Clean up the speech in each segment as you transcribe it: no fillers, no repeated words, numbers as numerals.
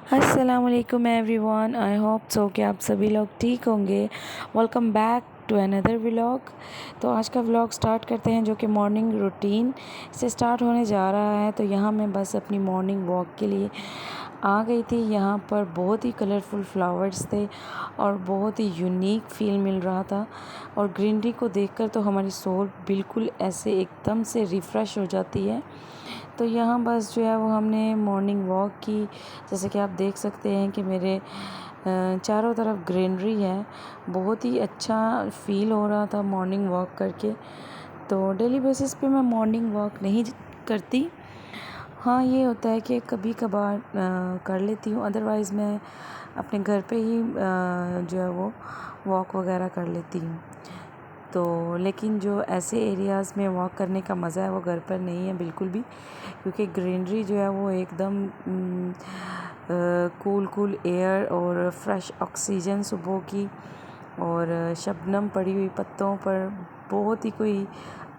अस्सलाम वालेकुम everyone. I hope so कि आप सभी लोग ठीक होंगे। Welcome back to another vlog. तो आज का व्लॉग स्टार्ट करते हैं, जो कि मॉर्निंग रूटीन से स्टार्ट होने जा रहा है। तो यहाँ मैं बस अपनी मॉर्निंग वॉक के लिए आ गई थी। यहाँ पर बहुत ही कलरफुल फ्लावर्स थे और बहुत ही यूनिक फील मिल रहा था। और ग्रीनरी को देखकर तो हमारी सोल बिल्कुल ऐसे एकदम से रिफ़्रेश हो जाती है। तो यहाँ बस जो है वो हमने मॉर्निंग वॉक की। जैसे कि आप देख सकते हैं कि मेरे चारों तरफ ग्रीनरी है। बहुत ही अच्छा फ़ील हो रहा था मॉर्निंग वॉक करके। तो डेली बेसिस पे मैं मॉर्निंग वॉक नहीं करती। हाँ, ये होता है कि कभी कभार कर लेती हूँ, अदरवाइज़ मैं अपने घर पे ही जो है वो वॉक वगैरह कर लेती हूँ। तो लेकिन जो ऐसे एरियाज़ में वॉक करने का मज़ा है वो घर पर नहीं है बिल्कुल भी, क्योंकि ग्रीनरी जो है वो एकदम कूल कूल एयर और फ्रेश ऑक्सीजन सुबह की, और शबनम पड़ी हुई पत्तों पर बहुत ही कोई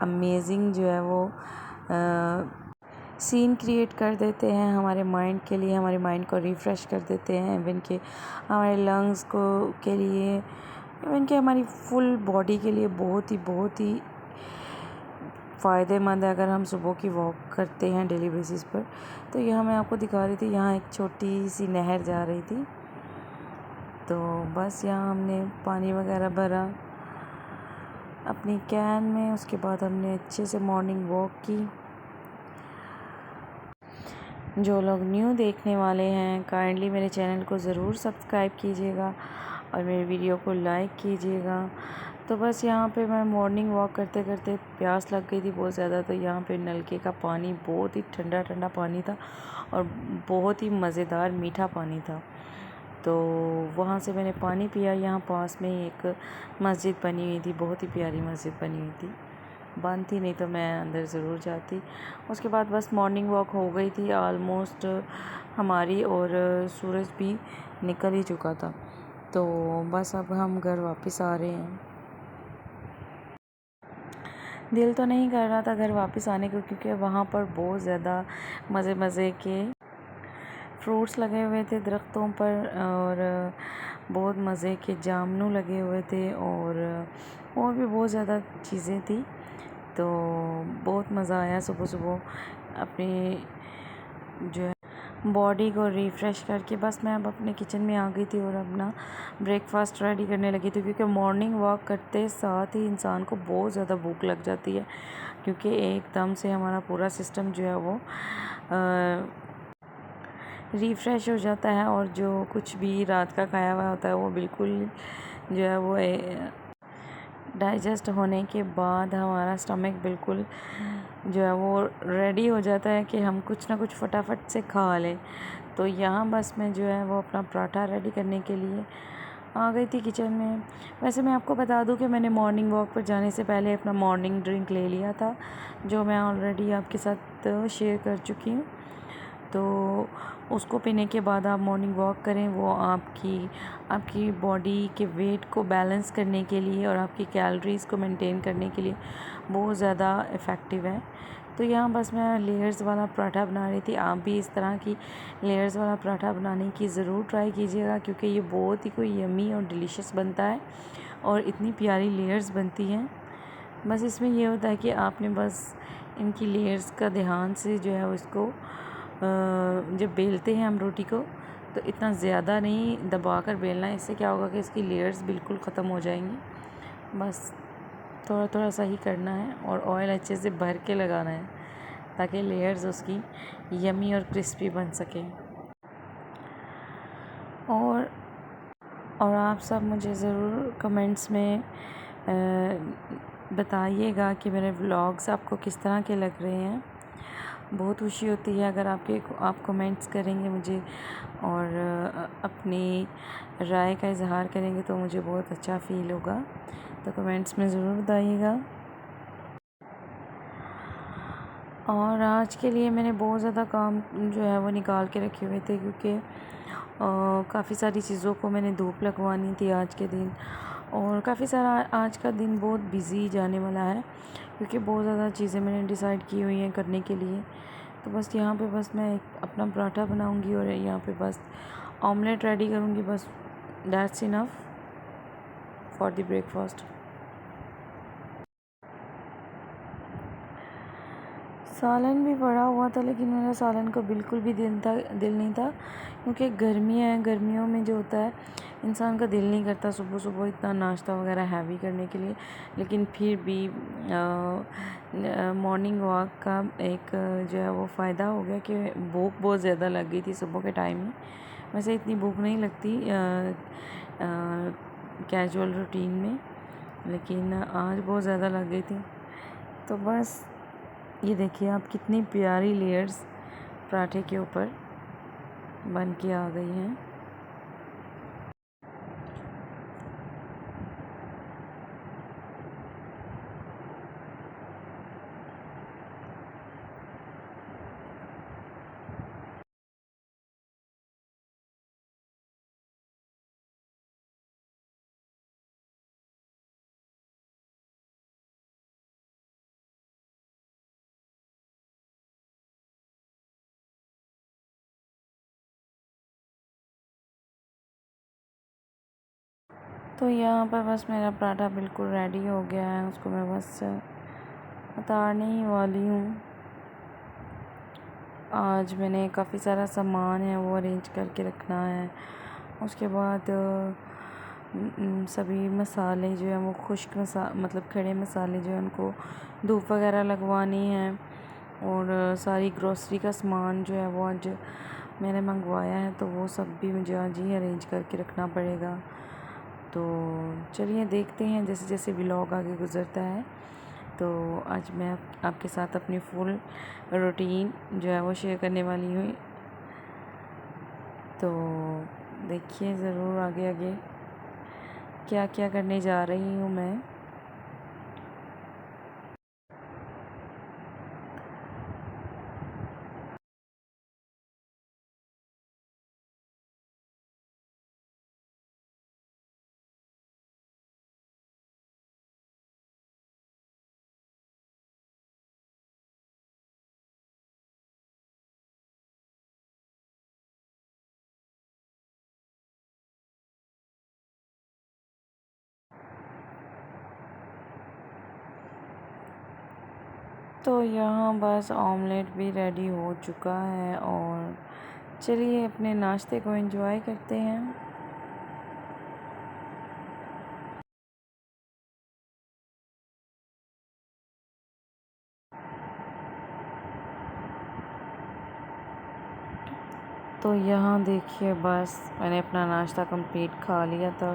अमेजिंग जो है वो सीन क्रिएट कर देते हैं हमारे माइंड के लिए। हमारे माइंड को रिफ़्रेश कर देते हैं, इवन के हमारे लंग्स को के लिए, इवन कि हमारी फुल बॉडी के लिए बहुत ही फ़ायदेमंद है अगर हम सुबह की वॉक करते हैं डेली बेसिस पर। तो यहाँ मैं आपको दिखा रही थी, यहाँ एक छोटी सी नहर जा रही थी। तो बस यहाँ हमने पानी वगैरह भरा अपनी कैन में, उसके बाद हमने अच्छे से मॉर्निंग वॉक की। जो लोग न्यू देखने वाले हैं, काइंडली मेरे चैनल को ज़रूर सब्सक्राइब कीजिएगा और मेरे वीडियो को लाइक कीजिएगा। तो बस यहाँ पे मैं मॉर्निंग वॉक करते करते प्यास लग गई थी बहुत ज़्यादा। तो यहाँ पे नलके का पानी बहुत ही ठंडा ठंडा पानी था और बहुत ही मज़ेदार मीठा पानी था। तो वहाँ से मैंने पानी पिया। यहाँ पास में ही एक मस्जिद बनी हुई थी, बहुत ही प्यारी मस्जिद बनी हुई थी। बंद थी, नहीं तो मैं अंदर ज़रूर जाती। उसके बाद बस मॉर्निंग वॉक हो गई थी ऑलमोस्ट हमारी, और सूरज भी निकल ही चुका था। तो बस अब हम घर वापस आ रहे हैं। दिल तो नहीं कर रहा था घर वापस आने को, क्योंकि वहाँ पर बहुत ज़्यादा मज़े मज़े के फ्रूट्स लगे हुए थे दरख्तों पर, और बहुत मज़े के जामनू लगे हुए थे, और भी बहुत ज़्यादा चीज़ें थी। तो बहुत मज़ा आया सुबह सुबह अपनी जो है बॉडी को रिफ़्रेश करके। बस मैं अब अपने किचन में आ गई थी और अपना ब्रेकफास्ट रेडी करने लगी थी, क्योंकि मॉर्निंग वॉक करते साथ ही इंसान को बहुत ज़्यादा भूख लग जाती है, क्योंकि एकदम से हमारा पूरा सिस्टम जो है वो रिफ़्रेश हो जाता है, और जो कुछ भी रात का खाया हुआ होता है वो बिल्कुल जो है वो डाइजेस्ट होने के बाद हमारा स्टमक बिल्कुल जो है वो रेडी हो जाता है कि हम कुछ ना कुछ फटाफट से खा लें। तो यहाँ बस मैं जो है वो अपना पराठा रेडी करने के लिए आ गई थी किचन में। वैसे मैं आपको बता दूं कि मैंने मॉर्निंग वॉक पर जाने से पहले अपना मॉर्निंग ड्रिंक ले लिया था, जो मैं ऑलरेडी आपके साथ शेयर कर चुकी हूँ। तो उसको पीने के बाद आप मॉर्निंग वॉक करें, वो आपकी बॉडी के वेट को बैलेंस करने के लिए और आपकी कैलोरीज़ को मेंटेन करने के लिए बहुत ज़्यादा इफ़ेक्टिव है। तो यहाँ बस मैं लेयर्स वाला पराठा बना रही थी। आप भी इस तरह की लेयर्स वाला पराठा बनाने की ज़रूर ट्राई कीजिएगा, क्योंकि ये बहुत ही कोई यमी और डिलीशियस बनता है और इतनी प्यारी लेयर्स बनती हैं। बस इसमें ये होता है कि आपने बस इनकी लेयर्स का ध्यान से जो है उसको जब बेलते हैं हम रोटी को, तो इतना ज़्यादा नहीं दबा कर बेलना है। इससे क्या होगा कि इसकी लेयर्स बिल्कुल ख़त्म हो जाएंगी। बस थोड़ा थोड़ा सा ही करना है और ऑयल अच्छे से भर के लगाना है, ताकि लेयर्स उसकी यमी और क्रिस्पी बन सकें। और आप सब मुझे ज़रूर कमेंट्स में बताइएगा कि मेरे व्लॉग्स आपको किस तरह के लग रहे हैं। बहुत खुशी होती है अगर आप कमेंट्स करेंगे मुझे, और अपनी राय का इज़हार करेंगे, तो मुझे बहुत अच्छा फ़ील होगा। तो कमेंट्स में ज़रूर बताइएगा। और आज के लिए मैंने बहुत ज़्यादा काम जो है वो निकाल के रखे हुए थे, क्योंकि काफ़ी सारी चीज़ों को मैंने धूप लगवानी थी आज के दिन, और काफ़ी सारा आज का दिन बहुत बिज़ी जाने वाला है, क्योंकि बहुत ज़्यादा चीज़ें मैंने डिसाइड की हुई हैं करने के लिए। तो बस यहाँ पे बस मैं एक अपना पराठा बनाऊँगी और यहाँ पे बस ऑमलेट रेडी करूँगी, बस that's enough for the breakfast. सालन भी पड़ा हुआ था, लेकिन मेरा सालन का बिल्कुल भी दिल नहीं था, क्योंकि गर्मियाँ हैं, गर्मियों में जो होता है इंसान का दिल नहीं करता सुबह सुबह इतना नाश्ता वगैरह हैवी करने के लिए। लेकिन फिर भी मॉर्निंग वॉक का एक जो है वो फ़ायदा हो गया कि भूख बहुत ज़्यादा लग गई थी सुबह के टाइम में। वैसे इतनी भूख नहीं लगती कैजुअल रूटीन में, लेकिन आज बहुत ज़्यादा लग गई थी। तो बस ये देखिए आप कितनी प्यारी लेयर्स पराठे के ऊपर बन के आ गई हैं। तो यहाँ पर बस मेरा पराठा बिल्कुल रेडी हो गया है, उसको मैं बस उतारने ही वाली हूँ। आज मैंने काफ़ी सारा सामान है वो अरेंज करके रखना है। उसके बाद सभी मसाले जो हैं वो खुश्क मतलब खड़े मसाले जो हैं उनको धूप वगैरह लगवानी है, और सारी ग्रोसरी का सामान जो है वो आज मैंने मंगवाया है, तो वो सब भी मुझे आज ही अरेंज करके रखना पड़ेगा। तो चलिए देखते हैं जैसे जैसे व्लॉग आगे गुज़रता है। तो आज मैं आपके साथ अपनी फुल रूटीन जो है वो शेयर करने वाली हूँ। तो देखिए ज़रूर आगे आगे क्या क्या करने जा रही हूँ मैं। तो यहाँ बस ऑमलेट भी रेडी हो चुका है, और चलिए अपने नाश्ते को एंजॉय करते हैं। तो यहाँ देखिए बस मैंने अपना नाश्ता कंप्लीट खा लिया था।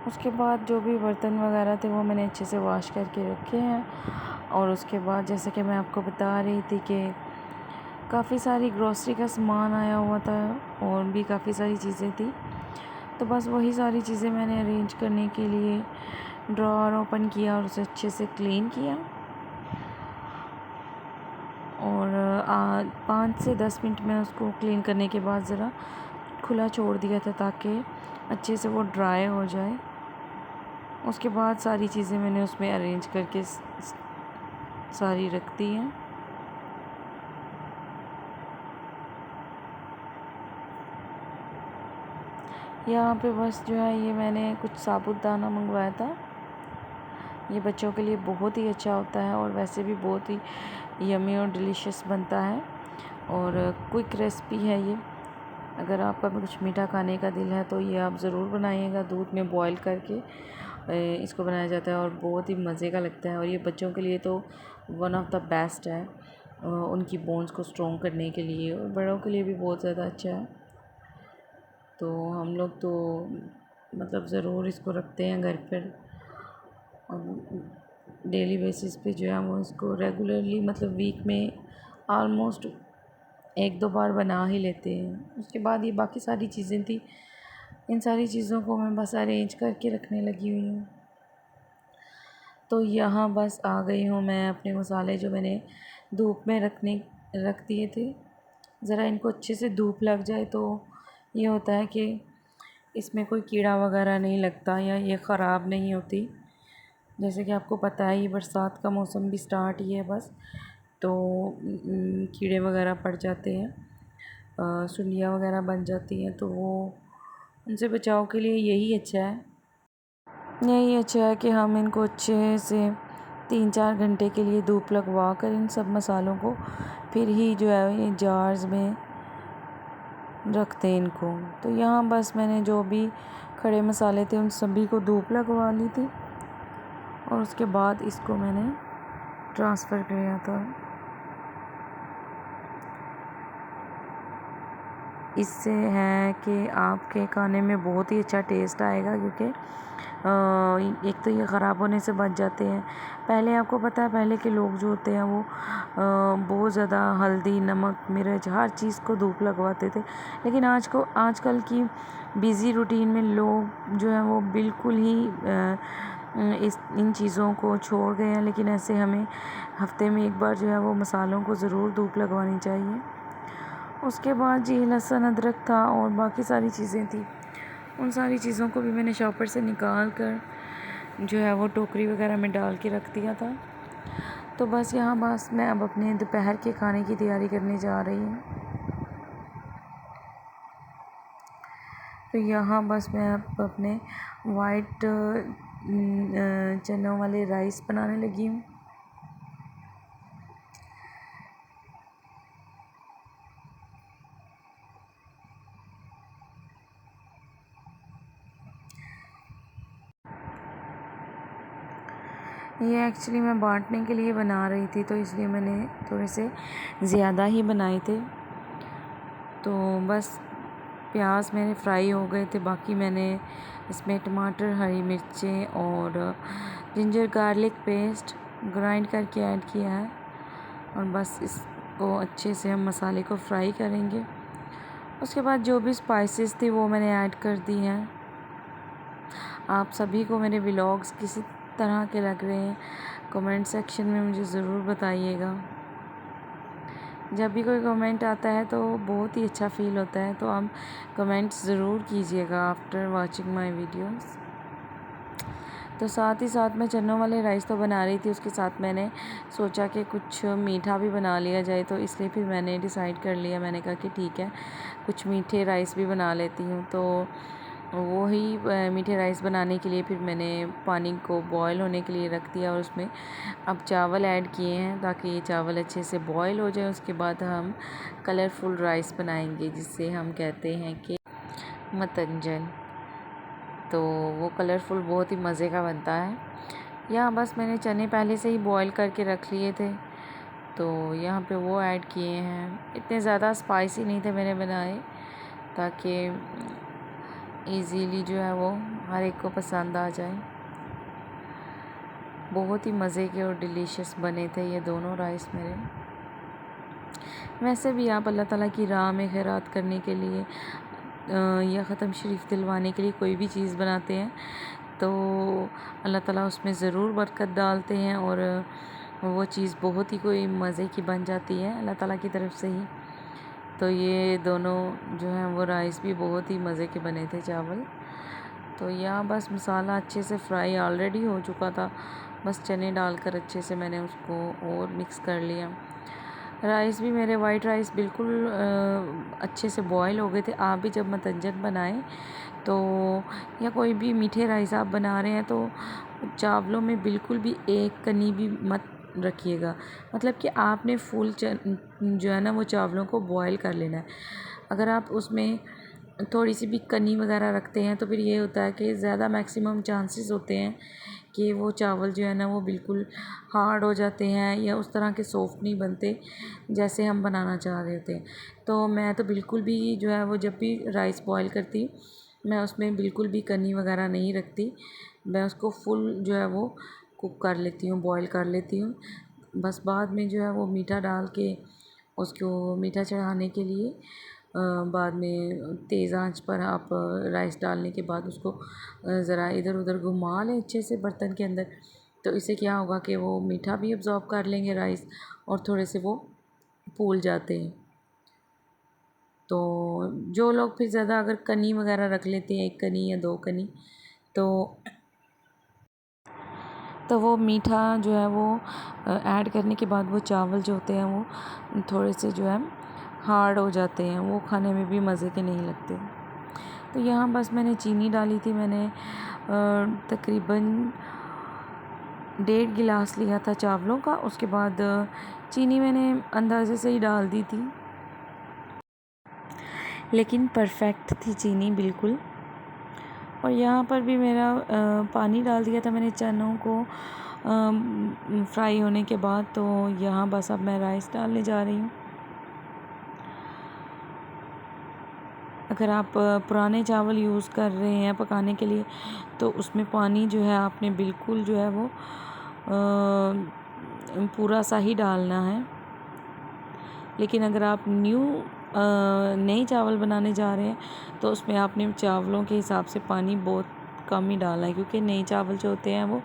उसके बाद जो भी बर्तन वगैरह थे वो मैंने अच्छे से वॉश करके रखे हैं, और उसके बाद जैसे कि मैं आपको बता रही थी कि काफ़ी सारी ग्रॉसरी का सामान आया हुआ था, और भी काफ़ी सारी चीज़ें थी। तो बस वही सारी चीज़ें मैंने अरेंज करने के लिए ड्रॉअर ओपन किया और उसे अच्छे से क्लीन किया, और 5 से 10 मिनट में उसको क्लीन करने के बाद ज़रा खुला छोड़ दिया था ताकि अच्छे से वो ड्राई हो जाए। उसके बाद सारी चीज़ें मैंने उसमें अरेंज करके सारी रख दी हैं। यहाँ पे बस जो है ये मैंने कुछ साबुदाना मंगवाया था। ये बच्चों के लिए बहुत ही अच्छा होता है, और वैसे भी बहुत ही यमी और डिलीशियस बनता है, और क्विक रेसिपी है ये। अगर आपका भी कुछ मीठा खाने का दिल है तो ये आप ज़रूर बनाइएगा। दूध में बॉईल करके इसको बनाया जाता है, और बहुत ही मज़े का लगता है, और ये बच्चों के लिए तो वन ऑफ द बेस्ट है, उनकी बोन्स को स्ट्रॉन्ग करने के लिए, और बड़ों के लिए भी बहुत ज़्यादा अच्छा है। तो हम लोग तो मतलब ज़रूर इसको रखते हैं घर पर, और डेली बेसिस पे जो है वो इसको रेगुलरली मतलब वीक में ऑलमोस्ट 1-2 बार बना ही लेते हैं। उसके बाद ये बाकी सारी चीज़ें थी, इन सारी चीज़ों को मैं बस अरेंज करके रखने लगी हुई हूँ। तो यहाँ बस आ गई हूँ मैं अपने मसाले जो मैंने धूप में रख दिए थे। ज़रा इनको अच्छे से धूप लग जाए तो ये होता है कि इसमें कोई कीड़ा वगैरह नहीं लगता, या ये ख़राब नहीं होती। जैसे कि आपको पता है ये बरसात का मौसम भी स्टार्ट ही है बस, तो कीड़े वगैरह पड़ जाते हैं, सुंडियाँ वगैरह बन जाती हैं, तो वो उनसे बचाव के लिए यही अच्छा है कि हम इनको अच्छे से 3-4 घंटे के लिए धूप लगवा कर इन सब मसालों को फिर ही जो है ये जार्स में रखते हैं इनको। तो यहाँ बस मैंने जो भी खड़े मसाले थे उन सभी को धूप लगवा ली थी और उसके बाद इसको मैंने ट्रांसफ़र किया था। इससे है कि आपके खाने में बहुत ही अच्छा टेस्ट आएगा, क्योंकि एक तो ये ख़राब होने से बच जाते हैं। पहले आपको पता है, पहले के लोग जो होते हैं वो बहुत ज़्यादा हल्दी, नमक, मिर्च हर चीज़ को धूप लगवाते थे, लेकिन आजकल की बिज़ी रूटीन में लोग जो है वो बिल्कुल ही इन चीज़ों को छोड़ गए हैं। लेकिन ऐसे हमें हफ्ते में एक बार जो है वो मसालों को ज़रूर धूप लगवानी चाहिए। उसके बाद जी लहसुन, अदरक था और बाकी सारी चीज़ें थी, उन सारी चीज़ों को भी मैंने शॉपर से निकाल कर जो है वो टोकरी वगैरह में डाल के रख दिया था। तो बस मैं अब अपने दोपहर के खाने की तैयारी करने जा रही हूँ। तो यहाँ बस मैं अब अपने वाइट चनों वाले राइस बनाने लगी हूँ। ये एक्चुअली मैं बांटने के लिए बना रही थी, तो इसलिए मैंने थोड़े से ज़्यादा ही बनाए थे। तो बस प्याज मेरे फ्राई हो गए थे, बाकी मैंने इसमें टमाटर, हरी मिर्चें और जिंजर गार्लिक पेस्ट ग्राइंड करके ऐड किया है। और बस इसको अच्छे से हम मसाले को फ्राई करेंगे। उसके बाद जो भी स्पाइसेस थी वो मैंने ऐड कर दी हैं। आप सभी को मेरे व्लॉग्स किसी तरह के लग रहे हैं, कमेंट सेक्शन में मुझे ज़रूर बताइएगा। जब भी कोई कमेंट आता है तो बहुत ही अच्छा फ़ील होता है, तो आप कमेंट्स ज़रूर कीजिएगा आफ्टर वाचिंग माय वीडियोस। तो साथ ही साथ मैं चनों वाले राइस तो बना रही थी, उसके साथ मैंने सोचा कि कुछ मीठा भी बना लिया जाए, तो इसलिए फिर मैंने डिसाइड कर लिया, मैंने कहा कि ठीक है कुछ मीठे राइस भी बना लेती हूँ। तो वो ही मीठे राइस बनाने के लिए फिर मैंने पानी को बॉयल होने के लिए रख दिया और उसमें अब चावल ऐड किए हैं, ताकि ये चावल अच्छे से बॉयल हो जाए। उसके बाद हम कलरफुल राइस बनाएंगे, जिससे हम कहते हैं कि मतंजन। तो वो कलरफुल बहुत ही मज़े का बनता है। यहाँ बस मैंने चने पहले से ही बॉयल करके रख लिए थे, तो यहाँ पे वो ऐड किए हैं। इतने ज़्यादा स्पाइसी नहीं थे मैंने बनाए, ताकि इजीली जो है वो हर एक को पसंद आ जाए। बहुत ही मज़े के और डिलीशियस बने थे ये दोनों राइस मेरे। वैसे भी आप अल्लाह ताला की राह में खैरात करने के लिए या ख़त्म शरीफ दिलवाने के लिए कोई भी चीज़ बनाते हैं, तो अल्लाह ताला उसमें ज़रूर बरकत डालते हैं और वो चीज़ बहुत ही कोई मज़े की बन जाती है अल्लाह ताला की तरफ से ही। तो ये दोनों जो हैं वो राइस भी बहुत ही मज़े के बने थे, चावल। तो यहाँ बस मसाला अच्छे से फ्राई ऑलरेडी हो चुका था, बस चने डालकर अच्छे से मैंने उसको और मिक्स कर लिया। राइस भी मेरे वाइट राइस बिल्कुल अच्छे से बॉयल हो गए थे। आप भी जब मतंजन बनाएं तो या कोई भी मीठे राइस आप बना रहे हैं तो चावलों में बिल्कुल भी एक कनी भी मत रखिएगा, मतलब कि आपने फुल जो है ना वो चावलों को बॉयल कर लेना है। अगर आप उसमें थोड़ी सी भी कनी वगैरह रखते हैं तो फिर ये होता है कि ज़्यादा मैक्सिमम चांसेस होते हैं कि वो चावल जो है ना वो बिल्कुल हार्ड हो जाते हैं या उस तरह के सॉफ्ट नहीं बनते जैसे हम बनाना चाह रहे होते हैं। तो मैं तो बिल्कुल भी जो है वो जब भी राइस बॉयल करती मैं उसमें बिल्कुल भी कनी वगैरह नहीं रखती, मैं उसको फुल जो है वो कुक कर लेती हूँ, बॉयल कर लेती हूँ। बस बाद में जो है वो मीठा डाल के उसको मीठा चढ़ाने के लिए बाद में तेज़ आंच पर आप राइस डालने के बाद उसको ज़रा इधर उधर घुमा लें अच्छे से बर्तन के अंदर। तो इससे क्या होगा कि वो मीठा भी अब्ज़ॉर्ब कर लेंगे राइस और थोड़े से वो फूल जाते हैं। तो जो लोग फिर ज़्यादा अगर कनी वगैरह रख लेते हैं, 1 कनी या 2 कनी, तो तो वो मीठा जो है वो ऐड करने के बाद वो चावल जो होते हैं वो थोड़े से जो है हार्ड हो जाते हैं, वो खाने में भी मज़े के नहीं लगते। तो यहाँ बस मैंने चीनी डाली थी, मैंने तकरीबन 1.5 गिलास लिया था चावलों का। उसके बाद चीनी मैंने अंदाज़े से ही डाल दी थी, लेकिन परफेक्ट थी चीनी बिल्कुल। और यहाँ पर भी मेरा पानी डाल दिया था मैंने चनों को फ्राई होने के बाद। तो यहाँ बस अब मैं राइस डालने जा रही हूँ। अगर आप पुराने चावल यूज़ कर रहे हैं पकाने के लिए तो उसमें पानी जो है आपने बिल्कुल जो है वो पूरा सा ही डालना है। लेकिन अगर आप नए चावल बनाने जा रहे हैं तो उसमें आपने चावलों के हिसाब से पानी बहुत कम ही डालना है, क्योंकि नए चावल जो होते हैं वो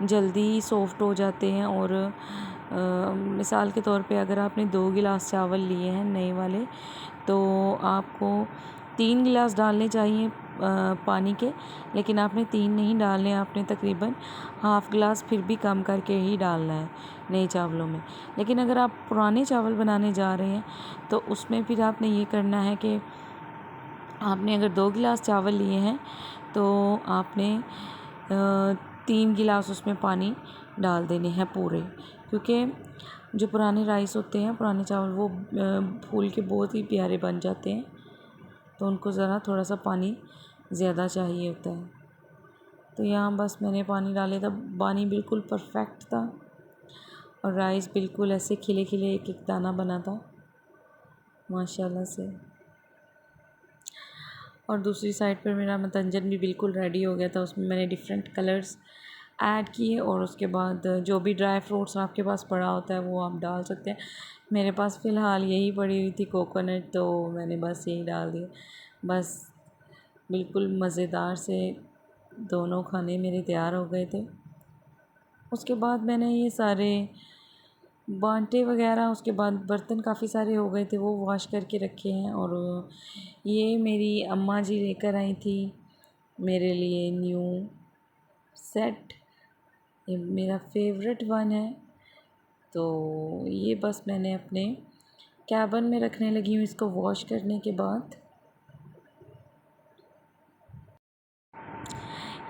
जल्दी सॉफ्ट हो जाते हैं। और मिसाल के तौर पे अगर आपने 2 गिलास चावल लिए हैं नए वाले, तो आपको 3 गिलास डालने चाहिए पानी के, लेकिन आपने 3 नहीं डालने, आपने तकरीबन हाफ़ गिलास फिर भी कम करके ही डालना है नए चावलों में। लेकिन अगर आप पुराने चावल बनाने जा रहे हैं तो उसमें फिर आपने ये करना है कि आपने अगर 2 गिलास चावल लिए हैं तो आपने 3 गिलास उसमें पानी डाल देने हैं पूरे, क्योंकि जो पुराने राइस होते हैं, पुराने चावल, वो फूल के बहुत ही प्यारे बन जाते हैं, तो उनको ज़रा थोड़ा सा पानी ज़्यादा चाहिए होता है। तो यहाँ बस मैंने पानी डाले था, पानी बिल्कुल परफेक्ट था और राइस बिल्कुल ऐसे खिले खिले एक एक दाना बना था माशाल्लाह से। और दूसरी साइड पर मेरा मतंजन भी बिल्कुल रेडी हो गया था। उसमें मैंने डिफरेंट कलर्स ऐड किए और उसके बाद जो भी ड्राई फ्रूट्स आपके पास पड़ा होता है वो आप डाल सकते हैं। मेरे पास फ़िलहाल यही पड़ी हुई थी कोकोनट, तो मैंने बस यही डाल दिया। बस बिल्कुल मज़ेदार से दोनों खाने मेरे तैयार हो गए थे। उसके बाद मैंने ये सारे बांटे वगैरह, उसके बाद बर्तन काफ़ी सारे हो गए थे वो वॉश करके रखे हैं। और ये मेरी अम्मा जी लेकर आई थी मेरे लिए न्यू सेट, ये मेरा फेवरेट वन है। तो ये बस मैंने अपने कैबिन में रखने लगी हूँ इसको वॉश करने के बाद।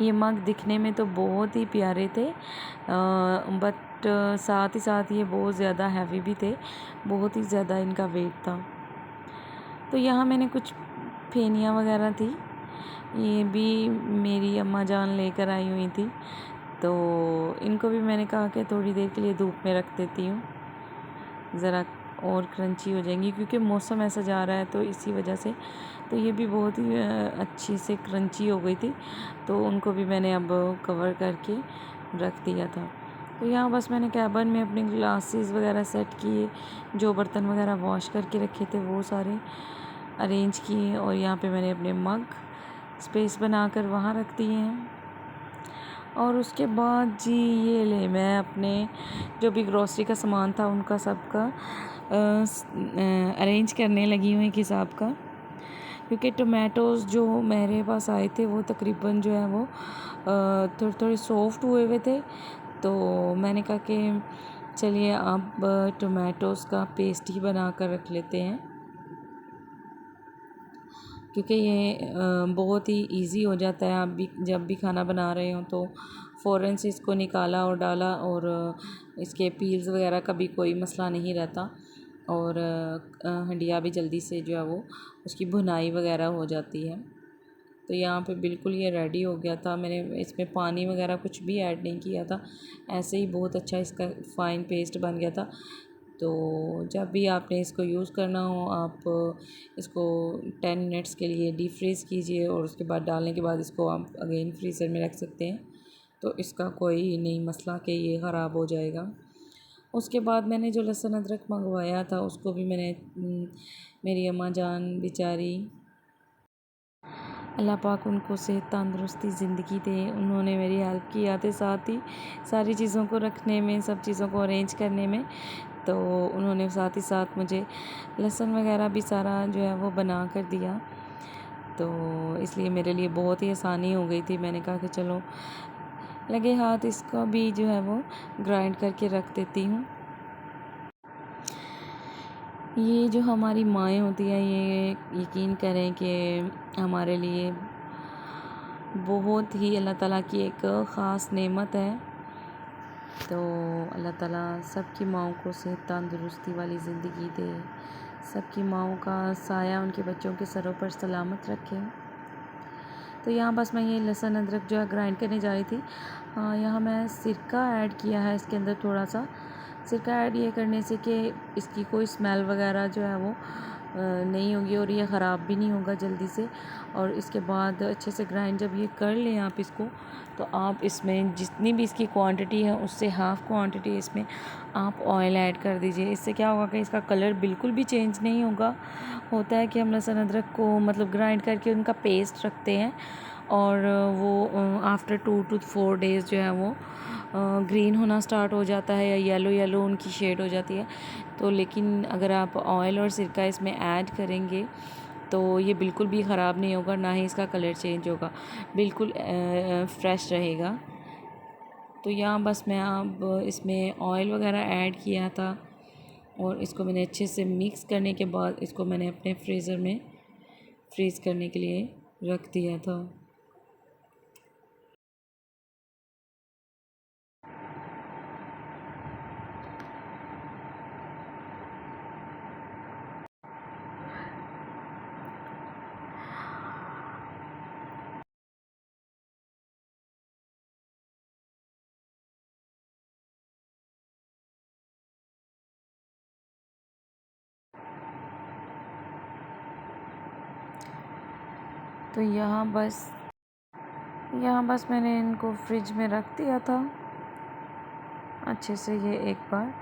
ये मग दिखने में तो बहुत ही प्यारे थे, बट साथ ही साथ ये बहुत ज़्यादा हैवी भी थे, बहुत ही ज़्यादा इनका वेट था। तो यहाँ मैंने कुछ फेनियाँ वगैरह थी, ये भी मेरी अम्मा जान लेकर आई हुई थी, तो इनको भी मैंने कहा कि थोड़ी देर के लिए धूप में रख देती हूँ, ज़रा और क्रंची हो जाएंगी, क्योंकि मौसम ऐसा जा रहा है तो इसी वजह से। तो ये भी बहुत ही अच्छी से क्रंची हो गई थी, तो उनको भी मैंने अब कवर करके रख दिया था। तो यहाँ बस मैंने कैबिन में अपने ग्लासेस वगैरह सेट किए, जो बर्तन वगैरह वॉश करके रखे थे वो सारे अरेंज किए, और यहाँ पे मैंने अपने मग स्पेस बनाकर वहाँ रख दिए हैं। और उसके बाद जी ये ले मैं अपने जो भी ग्रॉसरी का सामान था उनका सबका अरेंज करने लगी हूँ एक हिसाब का, क्योंकि टोमेटोज़ जो मेरे पास आए थे वो तकरीबन जो है वो थोड़े थोड़े सॉफ्ट हुए हुए थे। तो मैंने कहा कि चलिए अब टोमेटोज़ का पेस्ट ही बना कर रख लेते हैं, क्योंकि ये बहुत ही इजी हो जाता है। आप भी जब भी खाना बना रहे हो तो फ़ौरन से इसको निकाला और डाला, और इसके पील्स वगैरह का भी कोई मसला नहीं रहता, और हंडिया भी जल्दी से जो है वो उसकी भुनाई वगैरह हो जाती है। तो यहाँ पे बिल्कुल ये रेडी हो गया था, मैंने इसमें पानी वगैरह कुछ भी ऐड नहीं किया था, ऐसे ही बहुत अच्छा इसका फ़ाइन पेस्ट बन गया था। तो जब भी आपने इसको यूज़ करना हो आप इसको 10 मिनट्स के लिए डीप फ्रीज़ कीजिए, और उसके बाद डालने के बाद इसको आप अगेन फ्रीज़र में रख सकते हैं, तो इसका कोई नहीं मसला कि ये ख़राब हो जाएगा। उसके बाद मैंने जो लहसुन अदरक मंगवाया था उसको भी मैंने मेरी अम्मा जान बेचारी, अल्लाह पाक उनको सेहत तंदुरुस्ती ज़िंदगी दे, उन्होंने मेरी हेल्प किया थे, साथ ही सारी चीज़ों को रखने में, सब चीज़ों को अरेंज करने में। तो उन्होंने साथ ही साथ मुझे लहसुन वगैरह भी सारा जो है वो बना कर दिया, तो इसलिए मेरे लिए बहुत ही आसानी हो गई थी। मैंने कहा कि चलो लगे हाथ इसका भी जो है वो ग्राइंड करके रख देती हूँ। ये जो हमारी माएँ होती हैं, ये यकीन करें कि हमारे लिए बहुत ही अल्लाह ताला की एक ख़ास नेमत है। तो अल्लाह ताला सबकी माँओं को सेहत तंदुरुस्ती वाली ज़िंदगी दे, सबकी माँओं का साया उनके बच्चों के सरों पर सलामत रखे। तो यहाँ बस मैं ये लहसुन अदरक जो है ग्राइंड करने जा रही थी। यहाँ मैं सिरका ऐड किया है इसके अंदर थोड़ा सा। सिरका ऐड ये करने से कि इसकी कोई स्मेल वगैरह जो है वो नहीं होगी और ये ख़राब भी नहीं होगा जल्दी से। और इसके बाद अच्छे से ग्राइंड जब ये कर लें आप इसको, तो आप इसमें जितनी भी इसकी क्वांटिटी है उससे हाफ़ क्वांटिटी इसमें आप ऑयल ऐड कर दीजिए। इससे क्या होगा कि इसका कलर बिल्कुल भी चेंज नहीं होगा। होता है कि हम लहसुन अदरक को मतलब ग्राइंड करके उनका पेस्ट रखते हैं और वो आफ्टर 2 to 4 डेज़ जो है वो ग्रीन होना स्टार्ट हो जाता है या येलो येलो उनकी शेड हो जाती है। तो लेकिन अगर आप ऑयल और सिरका इसमें ऐड करेंगे तो ये बिल्कुल भी ख़राब नहीं होगा, ना ही इसका कलर चेंज होगा, बिल्कुल फ्रेश रहेगा। तो यहाँ बस मैं अब इसमें ऑयल वगैरह ऐड किया था और इसको मैंने अच्छे से मिक्स करने के बाद इसको मैंने अपने फ्रीज़र में फ्रीज़ करने के लिए रख दिया था। तो यहाँ बस मैंने इनको फ्रिज में रख दिया था अच्छे से, ये एक बार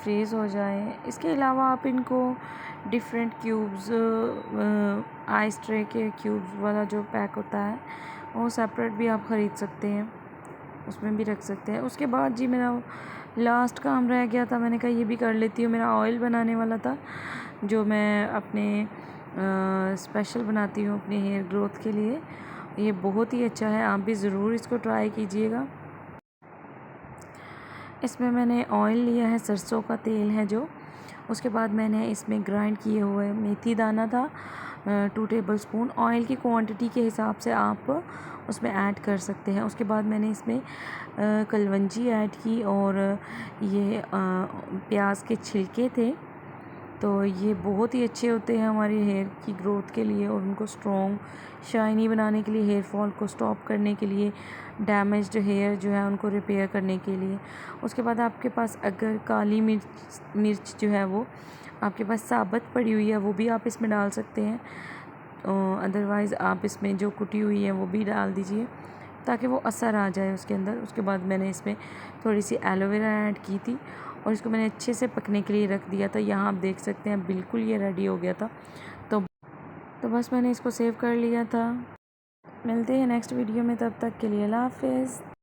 फ्रीज़ हो जाए। इसके अलावा आप इनको डिफरेंट क्यूब्स, आइस ट्रे के क्यूब्स वाला जो पैक होता है वो सेपरेट भी आप ख़रीद सकते हैं, उसमें भी रख सकते हैं। उसके बाद जी मेरा लास्ट काम रह गया था, मैंने कहा ये भी कर लेती हूँ। मेरा ऑयल बनाने वाला था जो मैं अपने स्पेशल बनाती हूँ अपने हेयर ग्रोथ के लिए। ये बहुत ही अच्छा है, आप भी ज़रूर इसको ट्राई कीजिएगा। इसमें मैंने ऑयल लिया है, सरसों का तेल है जो। उसके बाद मैंने इसमें ग्राइंड किए हुए मेथी दाना था 2 टेबलस्पून। ऑयल की क्वांटिटी के हिसाब से आप उसमें ऐड कर सकते हैं। उसके बाद मैंने इसमें कलवंजी ऐड की और ये प्याज के छिलके थे। तो ये बहुत ही अच्छे होते हैं हमारे हेयर की ग्रोथ के लिए और उनको स्ट्रॉन्ग शाइनी बनाने के लिए, हेयर फॉल को स्टॉप करने के लिए, डैमेज्ड हेयर जो है उनको रिपेयर करने के लिए। उसके बाद आपके पास अगर काली मिर्च जो है वो आपके पास साबुत पड़ी हुई है वो भी आप इसमें डाल सकते हैं। अदरवाइज़ आप इसमें जो कुटी हुई है वो भी डाल दीजिए ताकि वो असर आ जाए उसके अंदर। उसके बाद मैंने इसमें थोड़ी सी एलोवेरा ऐड की थी और इसको मैंने अच्छे से पकने के लिए रख दिया था। यहाँ आप देख सकते हैं बिल्कुल ये रेडी हो गया था। तो बस मैंने इसको सेव कर लिया था। मिलते हैं नेक्स्ट वीडियो में, तब तक के लिए अल्लाह हाफ़िज़।